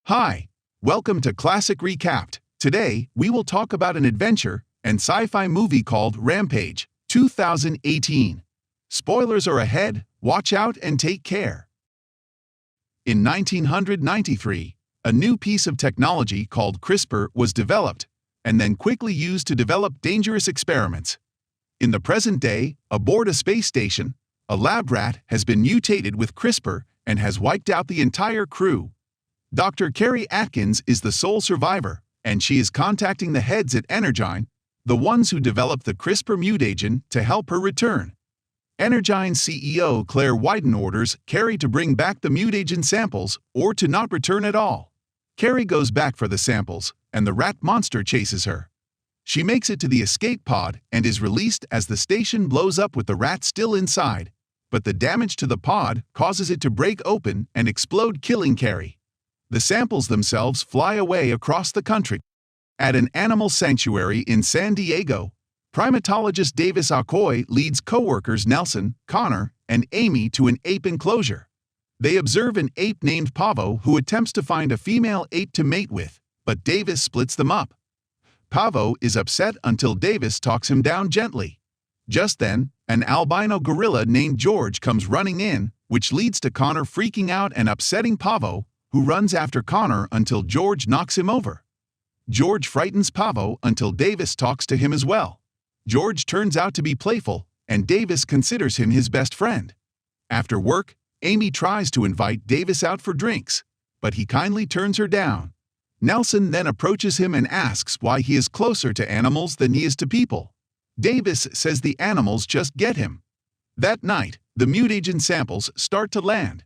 Hi, welcome to Classic Recapped. Today, we will talk about an adventure and sci-fi movie called Rampage, 2018. Spoilers are ahead, watch out and take care. In 1993, a new piece of technology called CRISPR was developed and then quickly used to develop dangerous experiments. In the present day, aboard a space station, a lab rat has been mutated with CRISPR and has wiped out the entire crew. Dr. Carrie Atkins is the sole survivor, and she is contacting the heads at Energyne, the ones who developed the CRISPR mutagen, to help her return. Energyne CEO Claire Wyden orders Carrie to bring back the mutagen samples or to not return at all. Carrie goes back for the samples, and the rat monster chases her. She makes it to the escape pod and is released as the station blows up with the rat still inside, but the damage to the pod causes it to break open and explode, killing Carrie. The samples themselves fly away across the country. At an animal sanctuary in San Diego, primatologist Davis Okoye leads co-workers Nelson, Connor, and Amy to an ape enclosure. They observe an ape named Pavo who attempts to find a female ape to mate with, but Davis splits them up. Pavo is upset until Davis talks him down gently. Just then, an albino gorilla named George comes running in, which leads to Connor freaking out and upsetting Pavo, who runs after Connor until George knocks him over. George frightens Pavo until Davis talks to him as well. George turns out to be playful, and Davis considers him his best friend. After work, Amy tries to invite Davis out for drinks, but he kindly turns her down. Nelson then approaches him and asks why he is closer to animals than he is to people. Davis says the animals just get him. That night, the mutagen samples start to land.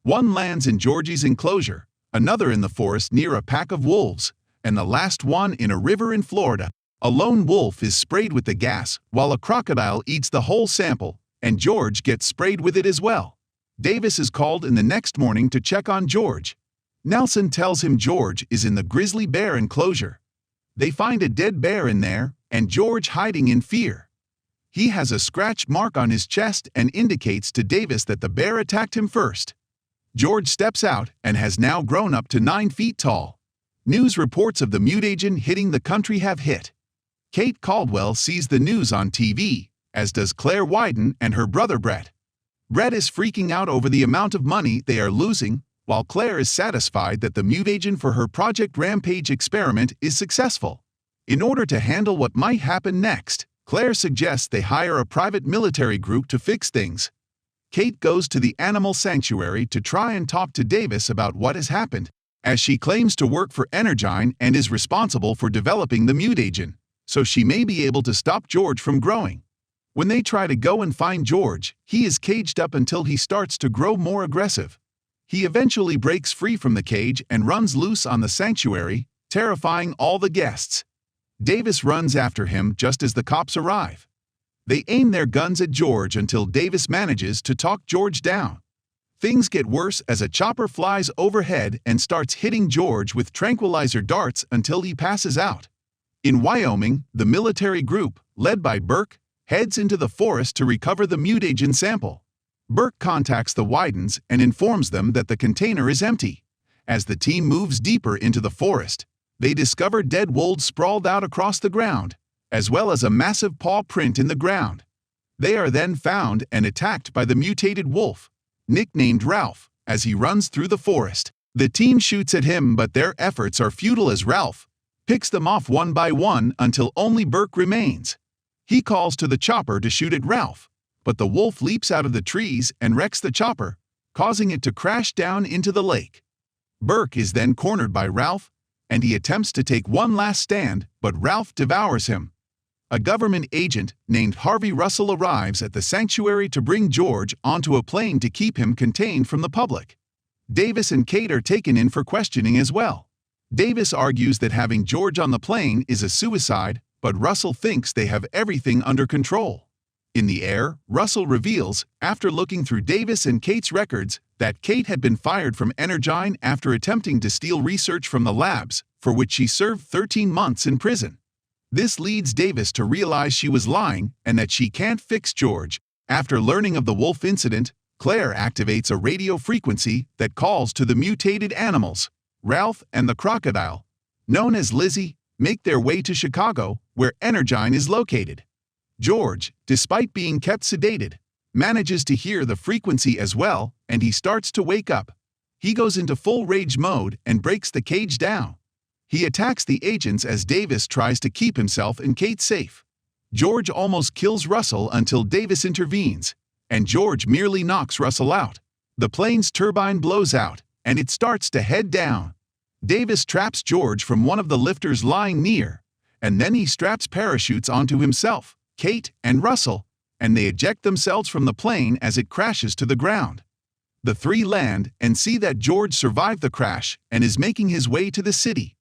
One lands in Georgie's enclosure, another in the forest near a pack of wolves, and the last one in a river in Florida. A lone wolf is sprayed with the gas, while a crocodile eats the whole sample, and George gets sprayed with it as well. Davis is called in the next morning to check on George. Nelson tells him George is in the grizzly bear enclosure. They find a dead bear in there, and George hiding in fear. He has a scratch mark on his chest and indicates to Davis that the bear attacked him first. George steps out and has now grown up to 9 feet tall. News reports of the mutagen hitting the country have hit. Kate Caldwell sees the news on TV, as does Claire Wyden and her brother Brett. Brett is freaking out over the amount of money they are losing, while Claire is satisfied that the mutagen for her Project Rampage experiment is successful. In order to handle what might happen next, Claire suggests they hire a private military group to fix things. Kate goes to the animal sanctuary to try and talk to Davis about what has happened, as she claims to work for Energyne and is responsible for developing the mutagen, so she may be able to stop George from growing. When they try to go and find George, he is caged up until he starts to grow more aggressive. He eventually breaks free from the cage and runs loose on the sanctuary, terrifying all the guests. Davis runs after him just as the cops arrive. They aim their guns at George until Davis manages to talk George down. Things get worse as a chopper flies overhead and starts hitting George with tranquilizer darts until he passes out. In Wyoming, the military group, led by Burke, heads into the forest to recover the mutagen sample. Burke contacts the Wydens and informs them that the container is empty. As the team moves deeper into the forest, they discover dead wolves sprawled out across the ground, as well as a massive paw print in the ground. They are then found and attacked by the mutated wolf, nicknamed Ralph, as he runs through the forest. The team shoots at him, but their efforts are futile as Ralph picks them off one by one until only Burke remains. He calls to the chopper to shoot at Ralph, but the wolf leaps out of the trees and wrecks the chopper, causing it to crash down into the lake. Burke is then cornered by Ralph, and he attempts to take one last stand, but Ralph devours him. A government agent named Harvey Russell arrives at the sanctuary to bring George onto a plane to keep him contained from the public. Davis and Kate are taken in for questioning as well. Davis argues that having George on the plane is a suicide, but Russell thinks they have everything under control. In the air, Russell reveals, after looking through Davis and Kate's records, that Kate had been fired from Energyne after attempting to steal research from the labs, for which she served 13 months in prison. This leads Davis to realize she was lying and that she can't fix George. After learning of the wolf incident, Claire activates a radio frequency that calls to the mutated animals. Ralph and the crocodile, known as Lizzie, make their way to Chicago, where Energyne is located. George, despite being kept sedated, manages to hear the frequency as well, and he starts to wake up. He goes into full rage mode and breaks the cage down. He attacks the agents as Davis tries to keep himself and Kate safe. George almost kills Russell until Davis intervenes, and George merely knocks Russell out. The plane's turbine blows out, and it starts to head down. Davis traps George from one of the lifters lying near, and then he straps parachutes onto himself, Kate, and Russell, and they eject themselves from the plane as it crashes to the ground. The three land and see that George survived the crash and is making his way to the city.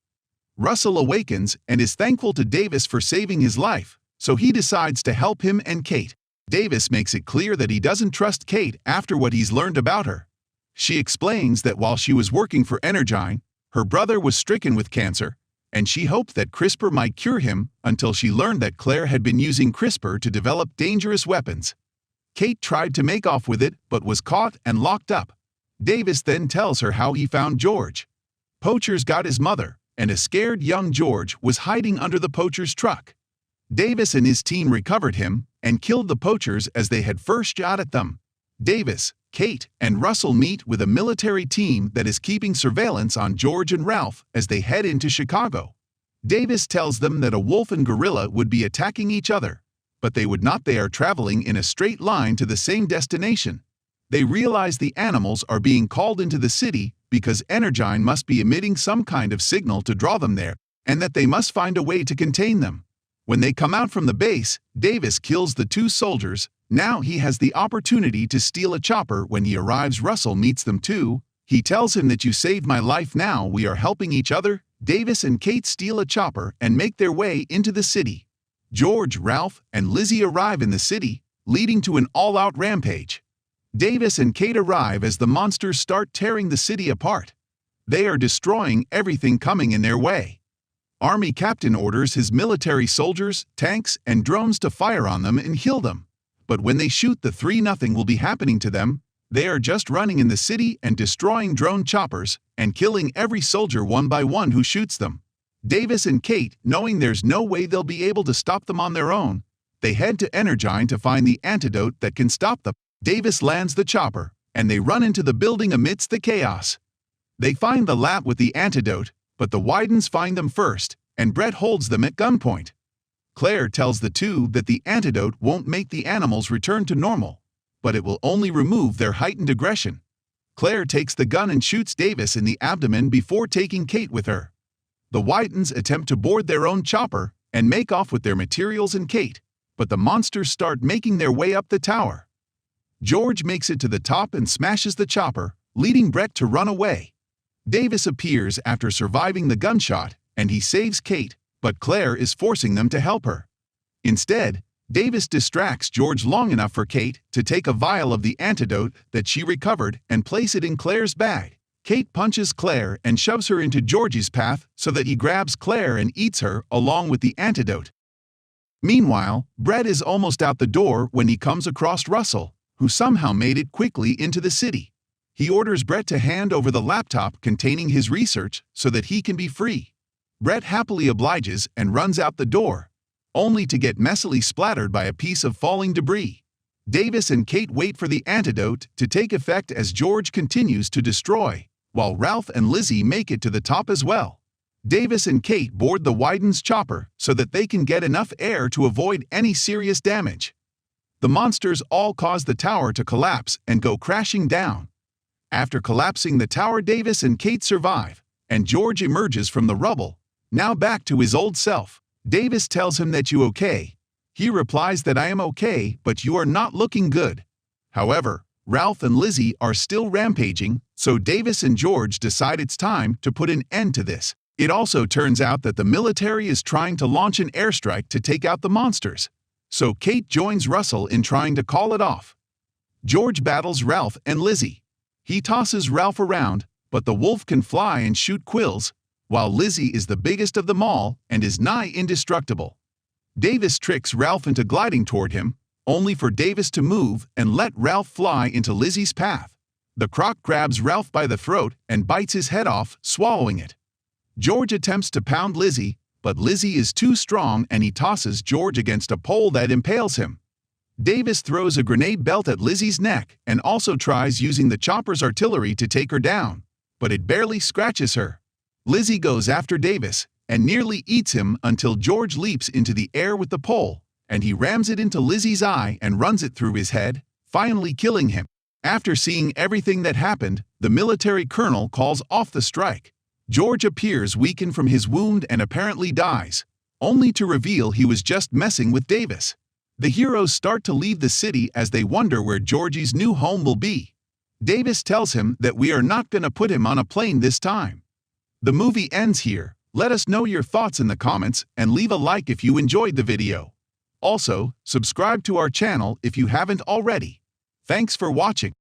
Russell awakens and is thankful to Davis for saving his life, so he decides to help him and Kate. Davis makes it clear that he doesn't trust Kate after what he's learned about her. She explains that while she was working for Energyne, her brother was stricken with cancer, and she hoped that CRISPR might cure him until she learned that Claire had been using CRISPR to develop dangerous weapons. Kate tried to make off with it but was caught and locked up. Davis then tells her how he found George. Poachers got his mother, and a scared young George was hiding under the poacher's truck. Davis and his team recovered him and killed the poachers as they had first shot at them. Davis, Kate, and Russell meet with a military team that is keeping surveillance on George and Ralph as they head into Chicago. Davis tells them that a wolf and gorilla would be attacking each other, but they would not. They are traveling in a straight line to the same destination. They realize the animals are being called into the city because Energyne must be emitting some kind of signal to draw them there, and that they must find a way to contain them. When they come out from the base, Davis kills the two soldiers. Now he has the opportunity to steal a chopper. When he arrives, Russell meets them too. He tells him that you saved my life, now we are helping each other. Davis and Kate steal a chopper and make their way into the city. George, Ralph, and Lizzie arrive in the city, leading to an all-out rampage. Davis and Kate arrive as the monsters start tearing the city apart. They are destroying everything coming in their way. Army captain orders his military soldiers, tanks, and drones to fire on them and kill them. But when they shoot the three, nothing will be happening to them. They are just running in the city and destroying drone choppers and killing every soldier one by one who shoots them. Davis and Kate, knowing there's no way they'll be able to stop them on their own, they head to Energyne to find the antidote that can stop them. Davis lands the chopper, and they run into the building amidst the chaos. They find the lab with the antidote, but the Widens find them first, and Brett holds them at gunpoint. Claire tells the two that the antidote won't make the animals return to normal, but it will only remove their heightened aggression. Claire takes the gun and shoots Davis in the abdomen before taking Kate with her. The Widens attempt to board their own chopper and make off with their materials and Kate, but the monsters start making their way up the tower. George makes it to the top and smashes the chopper, leading Brett to run away. Davis appears after surviving the gunshot, and he saves Kate, but Claire is forcing them to help her. Instead, Davis distracts George long enough for Kate to take a vial of the antidote that she recovered and place it in Claire's bag. Kate punches Claire and shoves her into George's path so that he grabs Claire and eats her along with the antidote. Meanwhile, Brett is almost out the door when he comes across Russell, who somehow made it quickly into the city. He orders Brett to hand over the laptop containing his research so that he can be free. Brett happily obliges and runs out the door, only to get messily splattered by a piece of falling debris. Davis and Kate wait for the antidote to take effect as George continues to destroy, while Ralph and Lizzie make it to the top as well. Davis and Kate board the Widens' chopper so that they can get enough air to avoid any serious damage. The monsters all cause the tower to collapse and go crashing down. After collapsing the tower, Davis and Kate survive, and George emerges from the rubble, now back to his old self. Davis tells him that you okay. He replies that I am okay, but you are not looking good. However, Ralph and Lizzie are still rampaging, so Davis and George decide it's time to put an end to this. It also turns out that the military is trying to launch an airstrike to take out the monsters, so Kate joins Russell in trying to call it off. George battles Ralph and Lizzie. He tosses Ralph around, but the wolf can fly and shoot quills, while Lizzie is the biggest of them all and is nigh indestructible. Davis tricks Ralph into gliding toward him, only for Davis to move and let Ralph fly into Lizzie's path. The croc grabs Ralph by the throat and bites his head off, swallowing it. George attempts to pound Lizzie, but Lizzie is too strong and he tosses George against a pole that impales him. Davis throws a grenade belt at Lizzie's neck and also tries using the chopper's artillery to take her down, but it barely scratches her. Lizzie goes after Davis and nearly eats him until George leaps into the air with the pole, and he rams it into Lizzie's eye and runs it through his head, finally killing him. After seeing everything that happened, the military colonel calls off the strike. George appears weakened from his wound and apparently dies, only to reveal he was just messing with Davis. The heroes start to leave the city as they wonder where Georgie's new home will be. Davis tells him that we are not going to put him on a plane this time. The movie ends here. Let us know your thoughts in the comments and leave a like if you enjoyed the video. Also, subscribe to our channel if you haven't already. Thanks for watching.